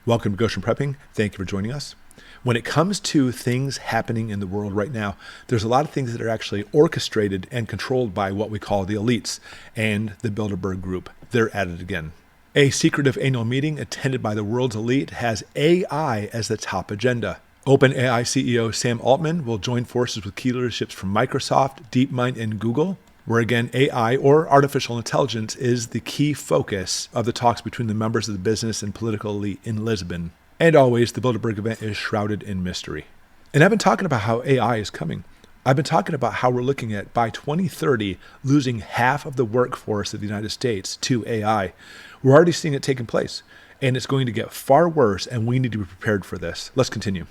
Welcome to Goshen Prepping. Thank you for joining us. When it comes to things happening in the world right now, there's a lot of things that are actually orchestrated and controlled by what we call the elites and the Bilderberg Group. They're at it again. A secretive annual meeting attended by the world's elite has AI as the top agenda. OpenAI CEO Sam Altman will join forces with key leaderships from Microsoft, DeepMind, and Google, where again, AI or artificial intelligence is the key focus of the talks between the members of the business and political elite in Lisbon. And always, the Bilderberg event is shrouded in mystery. And I've been talking about how AI is coming. I've been talking about how we're looking at, by 2030, losing half of the workforce of the United States to AI. We're already seeing it taking place, and it's going to get far worse, and we need to be prepared for this. Let's continue.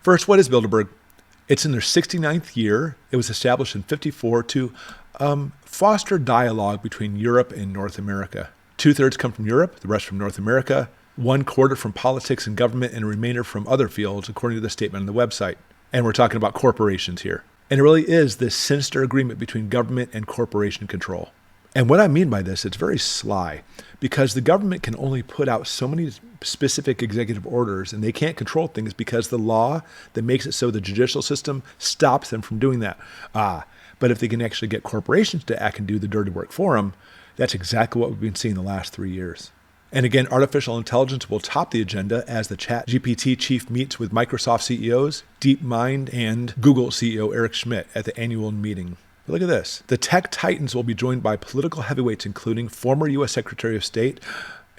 First, what is Bilderberg? It's in their 69th year. It was established in 54 to foster dialogue between Europe and North America. 2/3 come from Europe, the rest from North America, 1/4 from politics and government, and a remainder from other fields, according to the statement on the website. And we're talking about corporations here. And it really is this sinister agreement between government and corporation control. And what I mean by this, it's very sly, because the government can only put out so many specific executive orders, and they can't control things because the law that makes it so the judicial system stops them from doing that. But if they can actually get corporations to act and do the dirty work for them, that's exactly what we've been seeing the last 3 years. And again, artificial intelligence will top the agenda as the ChatGPT chief meets with Microsoft CEOs, DeepMind, and Google CEO Eric Schmidt at the annual meeting. But look at this. The tech titans will be joined by political heavyweights, including former U.S. Secretary of State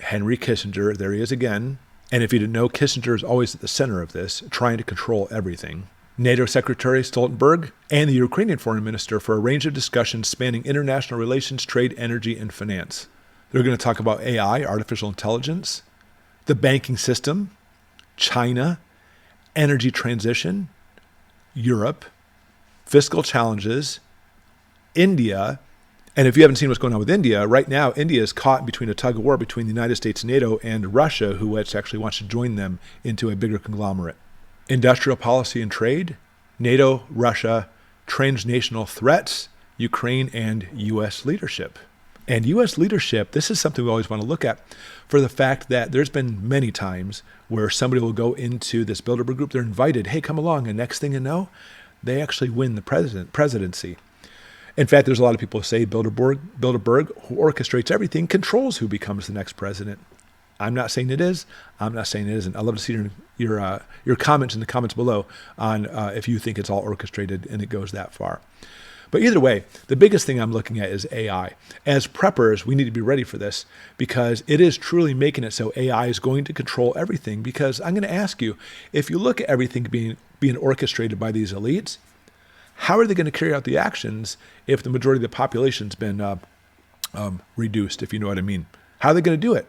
Henry Kissinger. There he is again. And if you didn't know, Kissinger is always at the center of this, trying to control everything. NATO Secretary Stoltenberg and the Ukrainian foreign minister for a range of discussions spanning international relations, trade, energy, and finance. They're going to talk about AI, artificial intelligence, the banking system, China, energy transition, Europe, fiscal challenges, India. And if you haven't seen what's going on with India, right now, India is caught between a tug of war between the United States, NATO, and Russia, who actually wants to join them into a bigger conglomerate. Industrial policy and trade, NATO, Russia, transnational threats, Ukraine, and U.S. leadership. And U.S. leadership, this is something we always want to look at for the fact that there's been many times where somebody will go into this Bilderberg group, they're invited, hey, come along, and next thing you know, they actually win the presidency. In fact, there's a lot of people who say Bilderberg, who orchestrates everything, controls who becomes the next president. I'm not saying it is. I'm not saying it isn't. I'd love to see your comments in the comments below on if you think it's all orchestrated and it goes that far. But either way, the biggest thing I'm looking at is AI. As preppers, we need to be ready for this because it is truly making it so AI is going to control everything. Because I'm going to ask you, if you look at everything being orchestrated by these elites, how are they going to carry out the actions if the majority of the population's been reduced, if you know what I mean? How are they going to do it?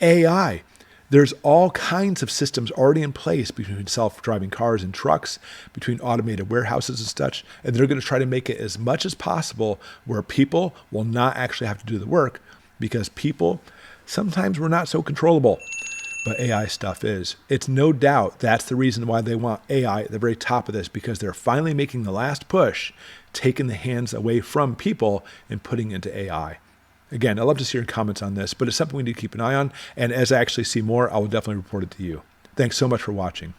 AI. There's all kinds of systems already in place between self-driving cars and trucks, between automated warehouses and such, and they're going to try to make it as much as possible where people will not actually have to do the work because people, sometimes we're not so controllable, but AI stuff is. It's no doubt that's the reason why they want AI at the very top of this, because they're finally making the last push, taking the hands away from people and putting into AI. Again, I'd love to see your comments on this, but it's something we need to keep an eye on. And as I actually see more, I will definitely report it to you. Thanks so much for watching.